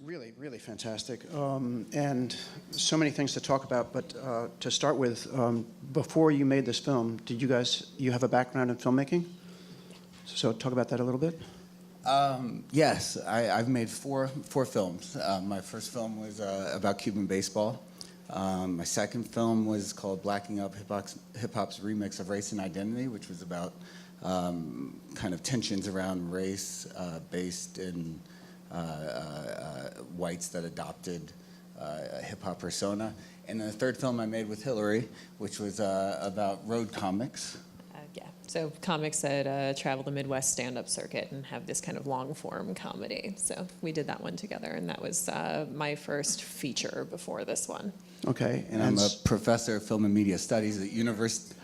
really, really fantastic, and so many things to talk about. But to start with, before you made this film, did you have a background in filmmaking? So talk about that a little bit. Yes, I've made four films. My first film was about Cuban baseball. My second film was called Blacking Up, hip-hop's remix of Race and Identity, which was about kind of tensions around race based in whites that adopted a hip-hop persona. And then the third film I made with Hillary, which was about road comics. Yeah, so comics that travel the Midwest stand-up circuit and have this kind of long-form comedy. So we did that one together, and that was my first feature before this one. Okay, and I'm a professor of film and media studies at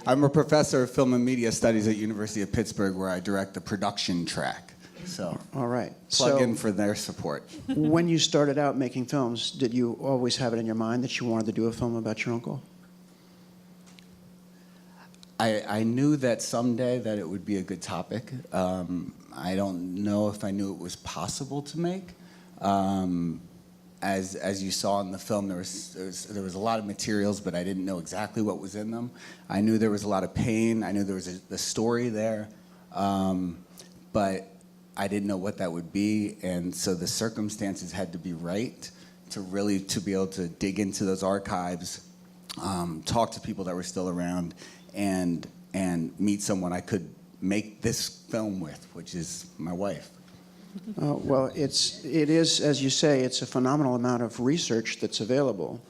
I'm a professor of film and media studies at University of Pittsburgh, where I direct the production track. So, all right, plug in for their support. When you started out making films, did you always have it in your mind that you wanted to do a film about your uncle? I knew that someday that it would be a good topic. I don't know if I knew it was possible to make. As you saw in the film, there was a lot of materials, but I didn't know exactly what was in them. I knew there was a lot of pain. I knew there was the story there, but I didn't know what that would be, and so the circumstances had to be right to be able to dig into those archives, talk to people that were still around, and meet someone I could make this film with, which is my wife. Well, it is, as you say, it's a phenomenal amount of research that's available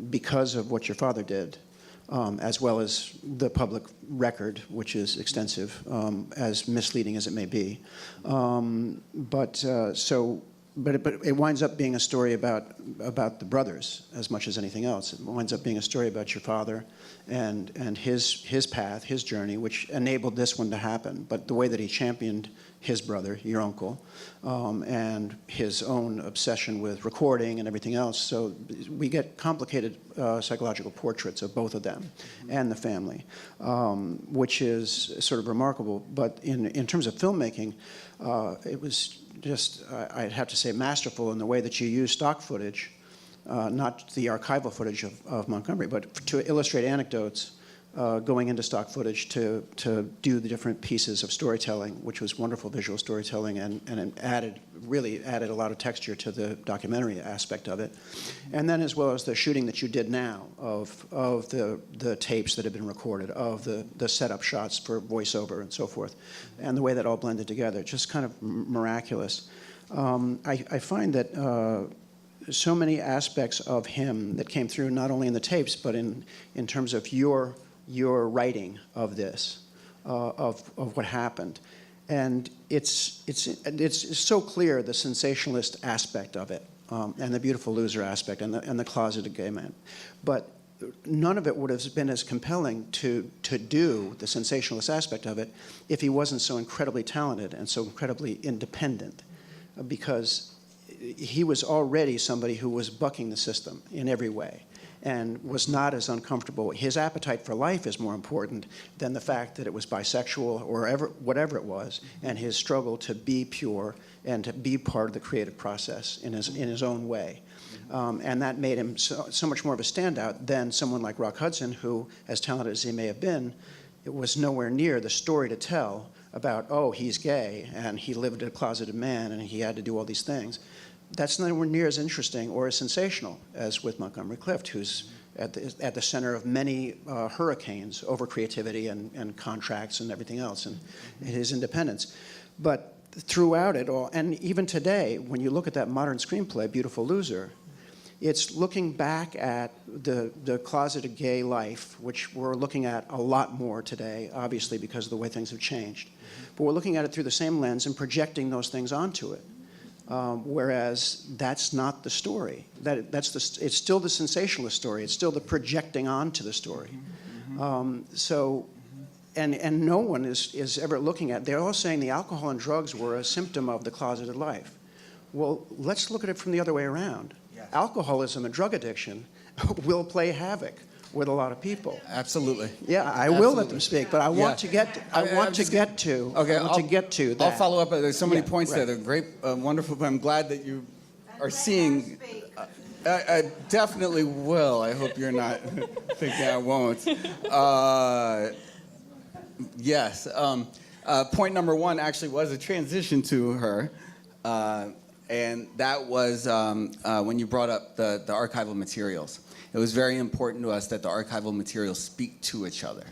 because of what your father did, as well as the public record, which is extensive, as misleading as it may be. But it winds up being a story about the brothers as much as anything else. It winds up being a story about your father and his path, his journey, which enabled this one to happen. But the way that he championed his brother, your uncle, and his own obsession with recording and everything else. So we get complicated psychological portraits of both of them and the family, which is sort of remarkable. But in terms of filmmaking, it was just, I'd have to say, masterful in the way that you use stock footage, not the archival footage of Montgomery, but to illustrate anecdotes going into stock footage to do the different pieces of storytelling, which was wonderful visual storytelling, and it really added a lot of texture to the documentary aspect of it. And then as well as the shooting that you did now of the tapes that have been recorded, of the setup shots for voiceover and so forth, and the way that all blended together, just kind of miraculous. I find that so many aspects of him that came through, not only in the tapes, but in terms of your writing of this, of what happened. And it's so clear, the sensationalist aspect of it, and the beautiful loser aspect, and the closeted gay man. But none of it would have been as compelling to do the sensationalist aspect of it if he wasn't so incredibly talented and so incredibly independent, because he was already somebody who was bucking the system in every way and was not as uncomfortable. His appetite for life is more important than the fact that it was bisexual or whatever it was, and his struggle to be pure and to be part of the creative process in his own way. And that made him so much more of a standout than someone like Rock Hudson, who, as talented as he may have been, it was nowhere near the story to tell about, oh, he's gay, and he lived a closeted man, and he had to do all these things. That's nowhere near as interesting or as sensational as with Montgomery Clift, who's at the center of many hurricanes over creativity and contracts and everything else, and his independence. But throughout it all, and even today, when you look at that modern screenplay, Beautiful Loser, it's looking back at the closeted gay life, which we're looking at a lot more today, obviously because of the way things have changed. But we're looking at it through the same lens and projecting those things onto it. Whereas that's not the story. It's still the sensationalist story. It's still the projecting onto the story. And no one is ever looking at. They're all saying the alcohol and drugs were a symptom of the closeted life. Well, let's look at it from the other way around. Yes. Alcoholism and drug addiction will play havoc with a lot of people. Absolutely. Yeah, I will let them speak, but I want to get to that. I'll follow up. There's so many points right. there. They're great, wonderful. But I'm glad that you are seeing. I definitely will. I hope you're not thinking I won't. Yes. Point number one actually was a transition to her. And that was when you brought up the archival materials. It was very important to us that the archival materials speak to each other.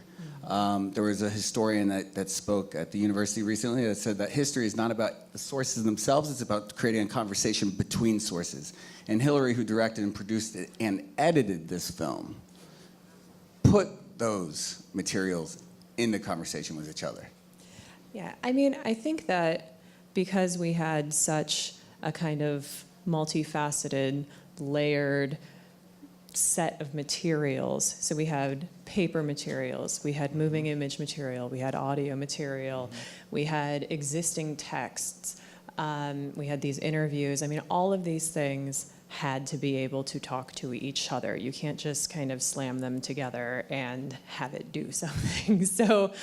There was a historian that spoke at the university recently that said that history is not about the sources themselves, it's about creating a conversation between sources. And Hillary, who directed and produced it and edited this film, put those materials into conversation with each other. Yeah, I mean, I think that because we had such a kind of multifaceted, layered set of materials. So we had paper materials, we had moving image material, we had audio material, we had existing texts, we had these interviews. I mean, all of these things had to be able to talk to each other. You can't just kind of slam them together and have it do something. So,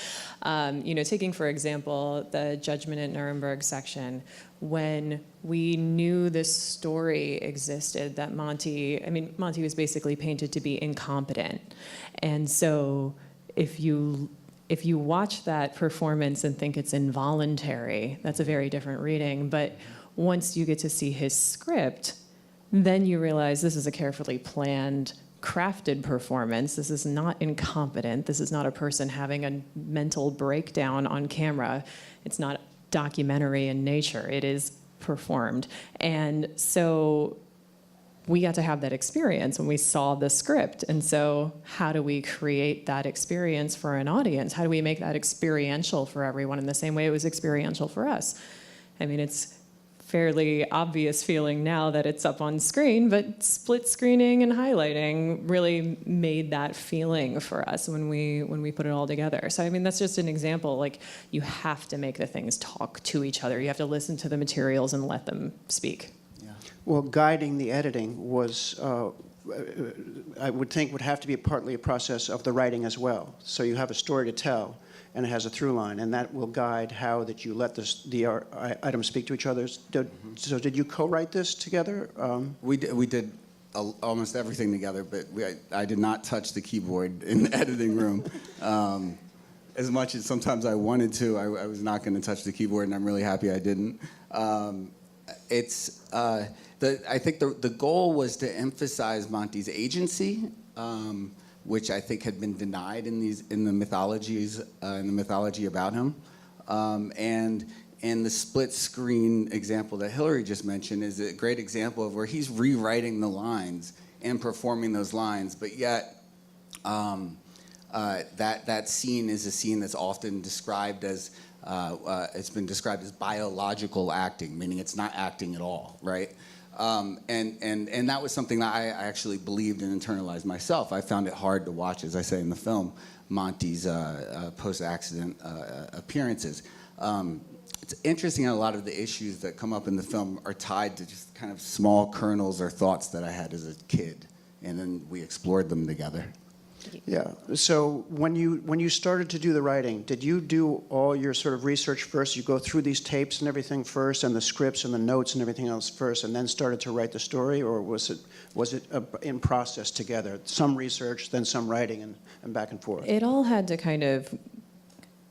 taking, for example, the Judgment at Nuremberg section, when we knew this story existed, that Monty was basically painted to be incompetent. And so if you watch that performance and think it's involuntary, that's a very different reading. But once you get to see his script, then you realize this is a carefully planned, crafted performance. This is not incompetent. This is not a person having a mental breakdown on camera. It's not documentary in nature. It is performed. And so we got to have that experience when we saw the script. And so how do we create that experience for an audience? How do we make that experiential for everyone in the same way it was experiential for us? I mean, it's fairly obvious feeling now that it's up on screen, but split screening and highlighting really made that feeling for us when we put it all together. So I mean, that's just an example. Like, you have to make the things talk to each other. You have to listen to the materials and let them speak. Yeah. Well, guiding the editing was, I would think, would have to be partly a process of the writing as well. So you have a story to tell, and it has a through line, and that will guide how that you let the items speak to each other. So did you co-write this together? We did almost everything together, but I did not touch the keyboard in the editing room. As much as sometimes I wanted to, I was not going to touch the keyboard, and I'm really happy I didn't. I think the goal was to emphasize Monty's agency, which I think had been denied in the mythology about him, and the split screen example that Hillary just mentioned is a great example of where he's rewriting the lines and performing those lines, but yet that scene is a scene that's often described as it's been described as biological acting, meaning it's not acting at all, right? And that was something that I actually believed and internalized myself. I found it hard to watch, as I say in the film, Monty's post-accident appearances. It's interesting how a lot of the issues that come up in the film are tied to just kind of small kernels or thoughts that I had as a kid, and then we explored them together. Yeah. So when you started to do the writing, did you do all your sort of research first? You go through these tapes and everything first, and the scripts and the notes and everything else first, and then started to write the story, or was it in process together? Some research, then some writing, and back and forth. It all had to kind of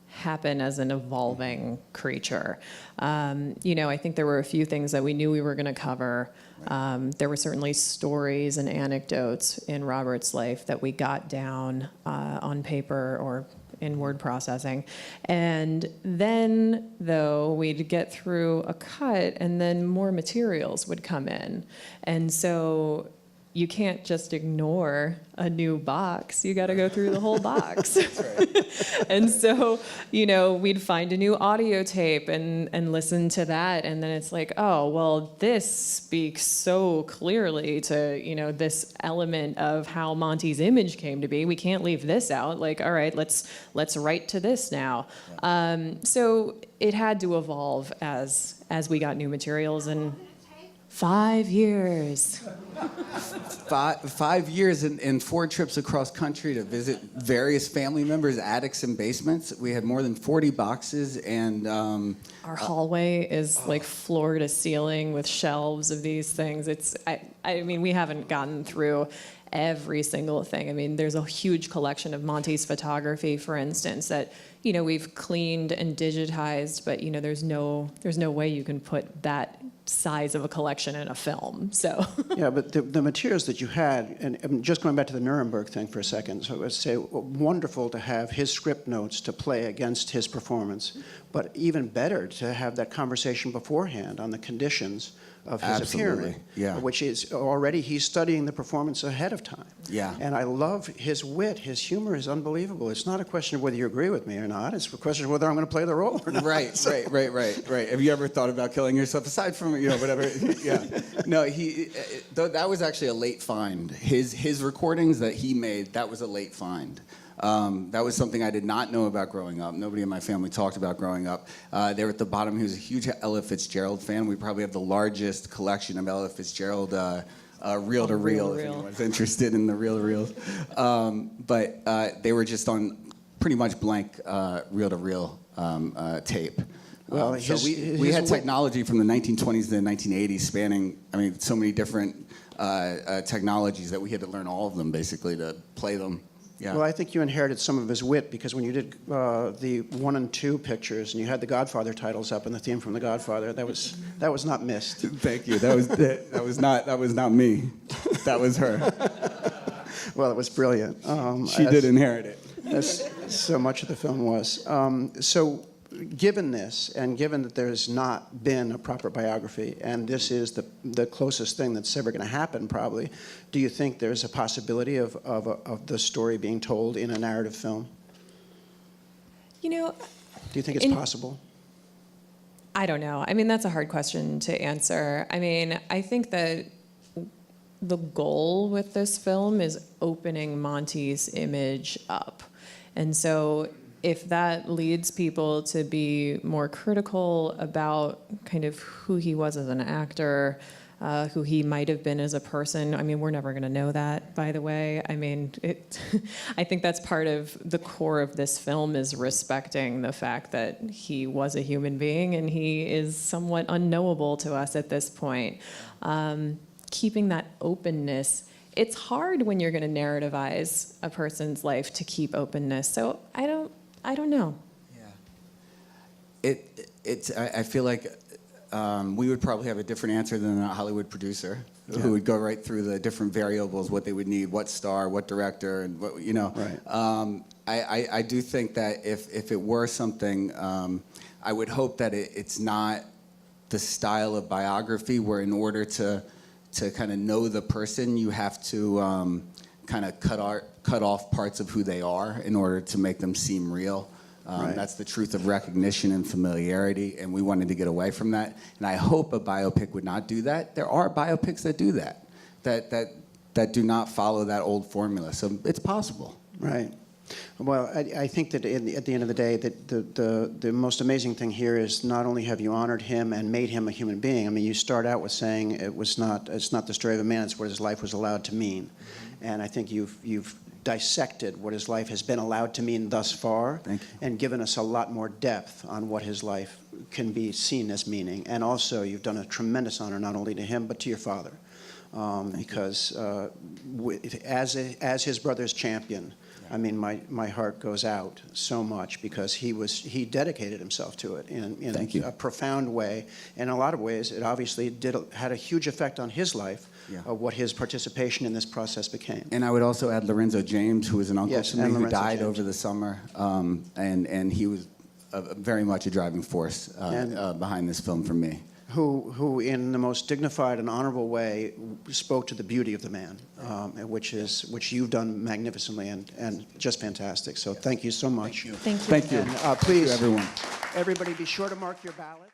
happen as an evolving creature. I think there were a few things that we knew we were going to cover. There were certainly stories and anecdotes in Robert's life that we got down on paper or in word processing. And then, though, we'd get through a cut, and then more materials would come in. And so you can't just ignore a new box. You got to go through the whole box. That's right. And so, we'd find a new audio tape and listen to that. And then it's like, oh, well, this speaks so clearly to, this element of how Monty's image came to be. We can't leave this out. Like, all right, let's write to this now. Yeah. So it had to evolve as we got new materials and 5 years. 5 years and 4 trips across country to visit various family members' attics and basements. We had more than 40 boxes, and Our hallway is like floor to ceiling with shelves of these things. I mean, we haven't gotten through every single thing. I mean, there's a huge collection of Monty's photography, for instance, that, you know, we've cleaned and digitized, but, you know, there's no way you can put that size of a collection in a film. So Yeah, but the materials that you had, and just going back to the Nuremberg thing for a second, so let's say wonderful to have his script notes to play against his performance, but even better to have that conversation beforehand on the conditions of his Absolutely, appearing, yeah. which is already he's studying the performance ahead of time. Yeah. And I love his wit. His humor is unbelievable. It's not a question of whether you agree with me or not. It's a question of whether I'm going to play the role or not. Right. Have you ever thought about killing yourself? Aside from, you know, whatever. Yeah. No, that was actually a late find. His recordings that he made, that was a late find. That was something I did not know about growing up. Nobody in my family talked about growing up. They were at the bottom. He was a huge Ella Fitzgerald fan. We probably have the largest collection of Ella Fitzgerald reel-to-reel, if anyone's interested in the reel-to-reels. But they were just on pretty much blank reel-to-reel tape. Well, So we had technology from the 1920s to the 1980s spanning, I mean, so many different technologies that we had to learn all of them, basically, to play them. Yeah. Well, I think you inherited some of his wit, because when you did the 1 and 2 pictures and you had the Godfather titles up and the theme from the Godfather, that was not missed. Thank you. That was not me. That was her. Well, it was brilliant. She did inherit it. As so much of the film was. So, given this, and given that there's not been a proper biography, and this is the closest thing that's ever going to happen, probably, do you think there's a possibility of the story being told in a narrative film? you know, Do you think it's possible? I don't know. I mean, that's a hard question to answer. I mean, I think that the goal with this film is opening Monty's image up. And so if that leads people to be more critical about kind of who he was as an actor, who he might have been as a person, I mean, we're never going to know that, by the way. I mean, I think that's part of the core of this film, is respecting the fact that he was a human being and he is somewhat unknowable to us at this point. Keeping that openness, it's hard when you're going to narrativize a person's life to keep openness. So I don't know. Yeah. I feel like we would probably have a different answer than a Hollywood producer who would go right through the different variables, what they would need, what star, what director, and what, you know. Right. I do think that if it were something, I would hope that it's not the style of biography where, in order to kind of know the person, you have to kind of cut off parts of who they are in order to make them seem real. Right. That's the truth of recognition and familiarity, and we wanted to get away from that. And I hope a biopic would not do that. There are biopics that do that do not follow that old formula. So it's possible. Right. Well, I think that at the end of the day, that the most amazing thing here is not only have you honored him and made him a human being. I mean, you start out with saying it's not the story of a man; it's what his life was allowed to mean. And I think you've dissected what his life has been allowed to mean thus far, and given us a lot more depth on what his life can be seen as meaning. And also, you've done a tremendous honor not only to him but to your father, because as his brother's champion. I mean, my heart goes out so much, because he dedicated himself to it in a profound way. In a lot of ways, it obviously had a huge effect on his life, of what his participation in this process became. And I would also add Lorenzo James, who was an uncle to me, who died James. over the summer, and he was very much a driving force behind this film for me. Who in the most dignified and honorable way spoke to the beauty of the man, which you've done magnificently and just fantastic. So thank you so much. Thank you. Thank you. Thank you. And please, Thank you, everyone. Everybody be sure to mark your ballot.